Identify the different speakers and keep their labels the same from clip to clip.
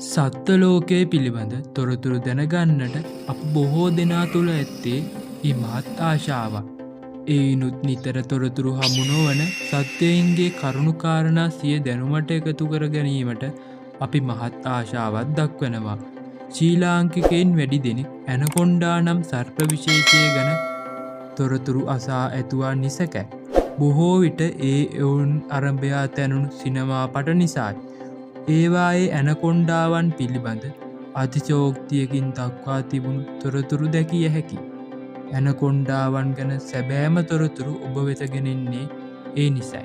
Speaker 1: සත්ව ලෝකයේ පිළිබඳ තොරතුරු දැනගන්නට අප බොහෝ දෙනා තුළ ඇත්තේ ඉමහත් ආශාවක්. එයිනුත් නිතර තොරතුරු හමුණුවන සත්වයින්ගේ කරුණුකාරණා සිය දැනුමට එකතු කර ගැනීමට අපි මහත් ආශාවත් දක්වනවා. ශ්‍රී ලාංකිකයින් වැඩි දෙනෙක් ඇනකොන්ඩා නම් සර්ප විශේෂය ගැන තොරතුරු අසා ඇතුවා නිසැකැ. බොහෝ විට ඔවුන් අරභයා තැනුණු සිනමා පට නිසායි. ඒවායේ ඇනකොන්ඩාවන් පිළිබඳ අතිශෝක්තියකින් දක්වා තිබුණු තොරතුරු දැකිය හැකි. ඇනකොන්ඩාවන් ගැන සැබෑම තොරතුරු ඔබ වෙතගෙනෙන්නේ ඒ නිසයි.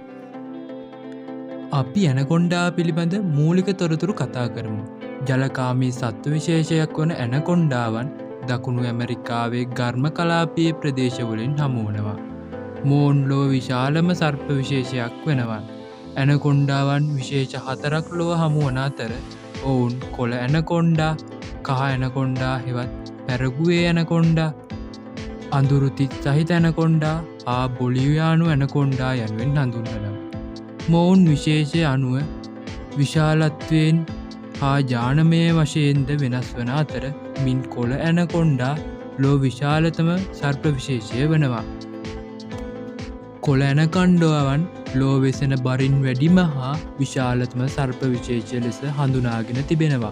Speaker 1: අපි ඇනකොන්ඩා පිළිබඳ මූලික තොරතුරු කතා කරමු. ජලකාමී සත්ව විශේෂයක් වන ඇනකොන්ඩාවන් දකුණු ඇමරිකාවේ ගර්ම කලාපයේ ප්‍රදේශවලින් හමුවනවා. මෝන්ලෝ විශාලම සර්ප විශේෂයක් වෙනවා. ඇනකොන්ඩාවන් විශේෂ 4ක් ලොව හමුවන අතර ඔවුන් කොළ ඇනකොන්ඩා, කහ ඇනකොන්ඩා හෙවත් පැරගුවේ ඇනකොන්ඩා, අඳුරුතිත් සහිත ඇනකොන්ඩා හා බොලිවියානු ඇනකොන්ඩා යනුවෙන් හඳුන්වනවා. මොවුන් විශේෂය අනුව විශාලත්වයෙන් හා ජානමය වශයෙන්ද වෙනස් වන අතර මින් කොළ ඇනකොන්ඩා ලොව විශාලතම සර්ප විශේෂය වනවා. කොළ ඇනකණ්ඩාවන් ලෝ වෙසෙන බරින් වැඩිම හා විශාලතම සර්ප විශේෂ ලෙස හඳුනාගෙන තිබෙනවා.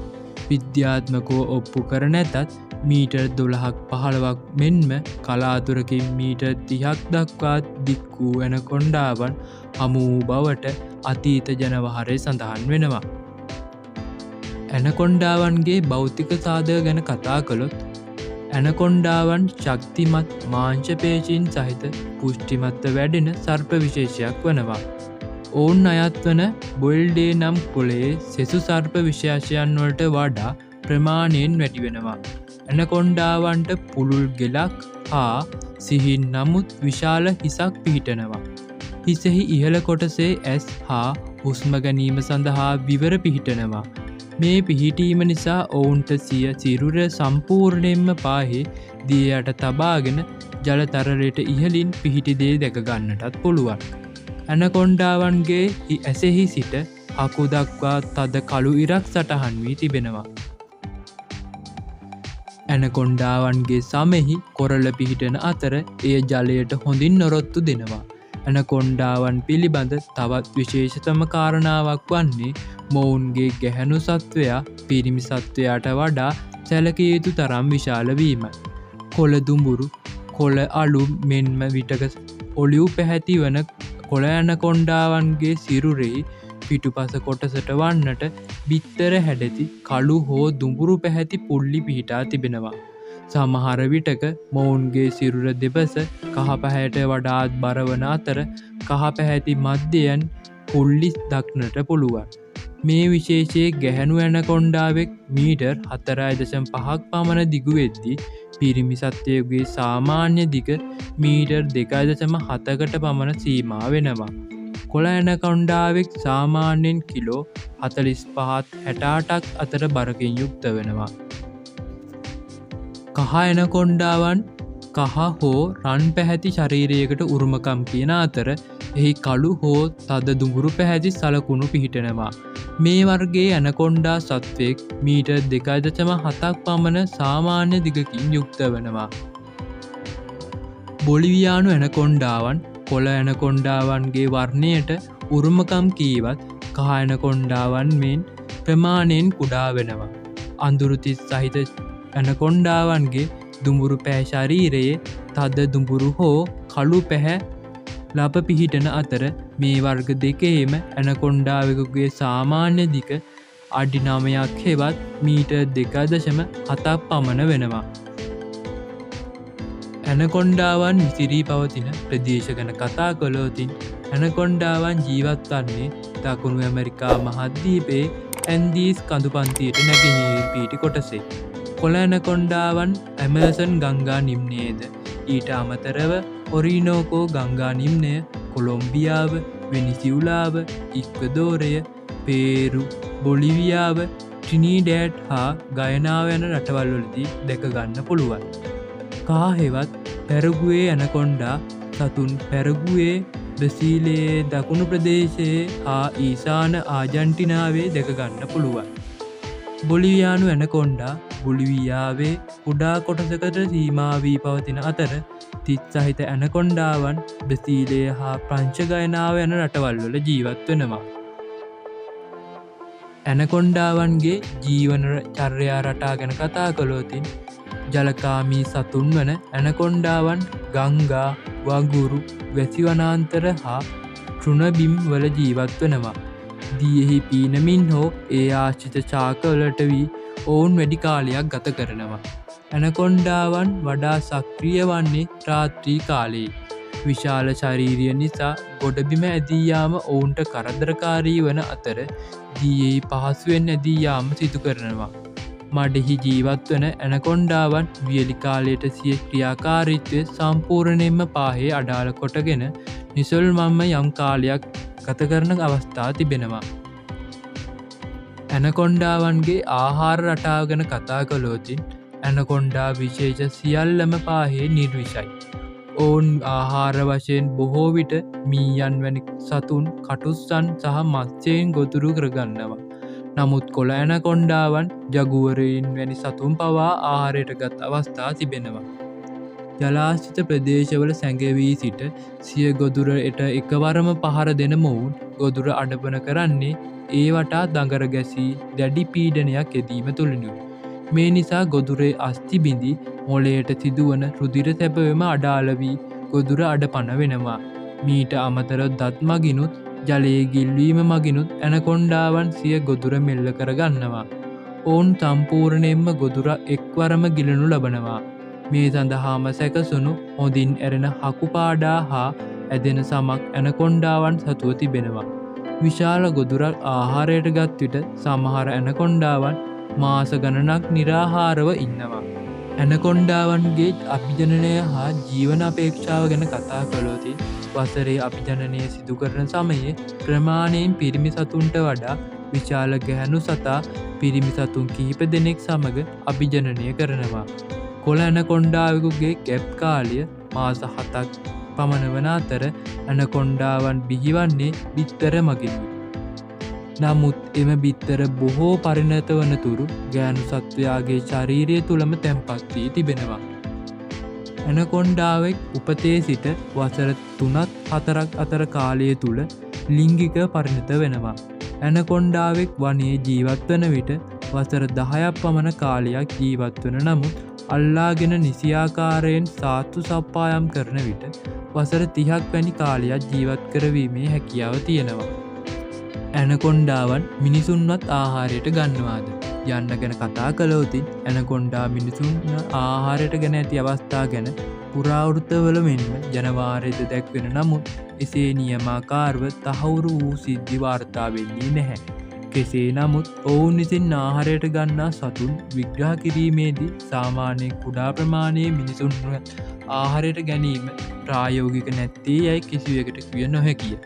Speaker 1: විද්‍යාත්මකව ඔප්පු කර නැතත් මීටර් 12-15ක් මෙන්ම කලාතුරකින් මීටර් 30ක් දක්වා දික් වූ ඇනකොන්ඩාවන් හමු වූ බවට අතීත ජනවහරේ සඳහන් වෙනවා. ඇනකොන්ඩාවන්ගේ භෞතික සාධක ගැන කතා කළොත් ඇනකොන්ඩාවන් ශක්තිමත් මාංශපේශීන් සහිත පුෂ්ටිමත්ව වැඩෙන සර්ප විශේෂයක් වනවා. ඔවුන් අයත්වන බොයිල්ඩේ නම් කොළේ සෙසු සර්ප විශේෂයන් වලට වඩා ප්‍රමාණයෙන් වැඩි වෙනවා. ඇනකොන්ඩාවන්ට පුළුල් ගෙලක් හා සිහින් නමුත් විශාල හිසක් පිහිටනවා. හිසෙහි ඉහළ කොටසේ ඇස් හා හුස්ම ගැනීම සඳහා විවර පිහිටනවා. මේ පිහිටීම නිසා ඔවුන්ට සිය සිරුර සම්පූර්ණයෙන්ම පාහේ දිය යට තබාගෙන ජලතරලයට ඉහළින් පිහිටි දේ දැක ගන්නටත් පුළුවන්. ඇනකොන්ඩාවන්ගේ ඇසෙහි සිට හකු දක්වා තද කළු ඉරක් සටහන් වී තිබෙනවා. ඇනකොන්ඩාවන්ගේ සමෙහි කොරළ පිහිටන අතර එය ජලයට හොඳින් නොරොත්තු දෙනවා. ඇනකොන්ඩාවන් පිළිබඳ තවත් විශේෂතම කාරණාවක් වන්නේ මොවුන්ගේ ගැහැණු සත්වයා පිරිමි සත්වයාට වඩා සැලකිය යුතු තරම් විශාල වීමයි. කොළ දුඹුරු, කොළ අළු මෙන්ම විටක ඔලිව් පැහැති වන කොළ ඇනකොන්ඩාවන්ගේ සිරුරෙහි පිටුපස කොටසට වන්නට බිත්තර හැඩැති කළු හෝ දුඹුරු පැහැති පුල්ලි පිහිටා තිබෙනවා. සමහර විටක මොවුන්ගේ සිරුර දෙපස කහ පැහැයට වඩාත් බරවන අතර කහ පැහැති මධ්‍යයන් පුල්ලි දක්නට පුළුවන්. මේ විශේෂයේ ගැහැණු ඇනකොන්ඩාවෙක් මීටර් 4.5ක් පමණ දිගු වෙද්දී පිරිමි සත්වයෙකුගේ සාමාන්‍ය දිග මීටර් 2.7කට පමණ සීමා වෙනවා. කොළ ඇනකොන්ඩාවෙක් සාමාන්‍යයෙන් කිලෝ 45-68ක් අතර බරකින් යුක්ත වෙනවා. කහ ඇනකොන්ඩාවන් කහ හෝ රන් පැහැති ශරීරයකට උරුමකම් කියන අතර එහි කළු හෝ තද දුඹුරු පැහැති සලකුණු පිහිටනවා. මේ වර්ගයේ ඇනකොන්ඩා සත්වයෙක් මීටර් 2.7ක් පමණ සාමාන්‍ය දිගකින් යුක්ත වෙනවා. බොලිවියානු ඇනකොන්ඩාවන් කොළ ඇනකොන්ඩාවන්ගේ වර්ණයට උරුමකම් කීවත් කහ ඇනකොන්ඩාවන් මෙන් ප්‍රමාණයෙන් කුඩා වෙනවා. අඳුරුතිස් සහිත ඇනකොන්ඩාවන්ගේ දුඹුරු පැහැ ශරීරයේ තද දුඹුරු හෝ කළු පැහැ ලප පිහිටන අතර මේ වර්ග දෙකේම ඇනකොන්ඩාවෙකුගේ සාමාන්‍ය දිග අඩි 9ක් හෙවත් මීටර් 2.7ක් පමණ වෙනවා. ඇනකොන්ඩාවන් විසිරී පවතින ප්‍රදේශ ගැන කතා කළොතින් ඇනකොන්ඩාවන් ජීවත් වන්නේ දකුණු ඇමරිකා මහද්වීපයේ ඇන්දීස් කඳුපන්තියට නැගෙනහිර පිහිටි කොටසේ. කොළ ඇනකොන්ඩාවන් ඇමර්සන් ගංගා නිම්නයේද ඊට අමතරව ඔරිනෝකෝ ගංගා නිම්නය, කොලොම්බියාව, වෙනිසියුලාව, ඉක්වදෝරය, පේරු, බොලිවියාව, ට්‍රිනිඩෑඩ් හා ගයනාව යන රටවල්වලදී දැක ගන්න පුළුවන්. කහ හෙවත් පැරගුවේ ඇනකොන්ඩා සතුන් පැරගුවේ බ්‍රසීලයේ දකුණු ප්‍රදේශයේ හා ඊසාන ආජන්ටිනාවේ දැක ගන්න පුළුවන්. බොලිවියානු ඇනකොන්ඩා බොලිවියාවේ කුඩා කොටසකට සීමාවී පවතින අතර තිත් සහිත ඇනකොන්ඩාවන් බ්‍රසීලය හා ප්‍රංචගයනාව යන රටවල්වල ජීවත් වෙනවා. ඇනකොන්ඩාවන්ගේ ජීවන චර්යා රටා ගැන කතා කළෝතින් ජලකාමී සතුන් වන ඇනකොන්ඩාවන් ගංගා වගුරු වැසිවනාන්තර හා තෘණබිම් වල ජීවත් වනවා. දියෙහි පීනමින් හෝ ඒ ආශ්චිත චාකවලට වී ඔවුන් වැඩි කාලයක් ගත කරනවා. ඇනකොන්ඩාවන් වඩා සක්‍රිය වන්නේ රාත්‍රී කාලයේ. විශාල ශරීරිය නිසා ගොඩබිම ඇදීයාම ඔවුන්ට කරදරකාරී වන අතර දියෙහි පහසුවෙන් ඇදීයාම සිදු කරනවා. මඩෙහි ජීවත් වන ඇනකොන්ඩාවන් වියලි කාලයට සිය ක්‍රියාකාරීත්වය සම්පූර්ණයෙන්ම පාහේ අඩාල කොටගෙන නිසල්මම්ම යම් කාලයක් ගත කරන අවස්ථා තිබෙනවා. ඇනකොන්ඩාවන්ගේ ආහාර රටාව ගැන කතා කළෝතින් ඇනකොන්ඩා විශේෂ සියල්ලම පාහේ නිර්විෂයි. ඔවුන් ආහාර වශයෙන් බොහෝ විට මීයන් වැනි සතුන් කටුස්සන් සහ මත්ස්‍යයෙන් ගොදුරු කරගන්නවා. නමුත් කොළ ඇනකොන්ඩාවන් ජගුවරයින් වැනි සතුන් පවා ආහාරයට ගත් අවස්ථා තිබෙනවා. ජලාශ්‍රිත ප්‍රදේශවල සැඟවී සිට සිය ගොදුරට එකවරම පහර දෙන මොවුන් ගොදුර අඩපන කරන්නේ ඒ වටා දඟර ගැසී දැඩි පීඩනයක් එදීම තුළිනුයි. මේ නිසා ගොදුරේ අස්ථි බිඳි මොලයට සිදුවන රුදිර සැපවම අඩාලවී ගොදුර අඩපන වෙනවා. මීට අමතර දත් මගිනුත් ජලයේ ගිල්වීම මගිනුත් ඇනකොන්ඩාවන් සිය ගොදුර මෙල්ල කරගන්නවා. ඔවුන් සම්පූර්ණයෙන්ම ගොදුර එක්වරම ගිලනු ලබනවා. මේ සඳහාම සැකසුණු හොඳින් ඇරෙන හකුපාඩා හා ඇදෙන සමක් ඇනකොන්ඩාවන් සතුව තිබෙනවා. විශාල ගොදුරක් ආහාරයට ගත් විට සමහර ඇනකොන්ඩාවන් මාස ගණනක් නිරාහාරව ඉන්නවා. ඇනකොන්ඩාවන්ගේ අභිජනනය හා ජීවන අපේක්ෂාව ගැන කතා කළෝති වසරේ අභිජනනය සිදු කරන සමයේ ප්‍රමාණයෙන් පිරිමි සතුන්ට වඩා විශාල ගැහැනු සතා පිරිමි සතුන් කිහිප දෙනෙක් සමඟ අභිජනනය කරනවා. කොළ ඇනකොන්ඩාවකුගේ කැප් කාලිය මාස 7ක් පමණ වන අතර ඇනකොන්ඩාවන් බිහිවන්නේ බිත්තර මගිනුයි. නමුත් එම බිත්තර බොහෝ පරිණත වන තුරු ගෑනු සත්වයාගේ ශරීරය තුළම තැන්පත් වී තිබෙනවා. ඇනකොන්ඩාවෙක් උපතේ සිට වසර 3-4 අතර කාලය තුළ ලිංගික පරිණත වෙනවා. ඇනකොන්ඩාවෙක් වනයේ ජීවත් වන විට වසර 10ක් පමණ කාලයක් ජීවත් වන නමුත් අල්ලාගෙන නිසියාකාරයෙන් සාත්තු සප්පායම් කරන විට වසර 30ක් වැනි කාලයක් ජීවත් කරවීමේ හැකියාව තියෙනවා. ඇනකොන්ඩාවන් මිනිසුන්වත් ආහාරයට ගන්නවාද යන්න ගැන කතා කළෝතින් ඇනකොන්ඩා මිනිසුන් ආහාරයට ගැන ඇති අවස්ථා ගැන පුරාවෘත්තවල මෙන්ම ජනවාරයද දැක්වෙන නමුත් එසේ නියමාකාරව තහවුරු වූ සිද්ධි වාර්තා වෙන්නේ නැහැ. කෙසේ නමුත් ඔවුන් විසින් ආහාරයට ගන්නා සතුන් විග්‍රහ කිරීමේදී සාමාන්‍ය කුඩා ප්‍රමාණයේ මිනිසුන් ආහාරයට ගැනීම ප්‍රායෝගික නැත්තේ යයි කිසිවකට කිය නොහැකිය.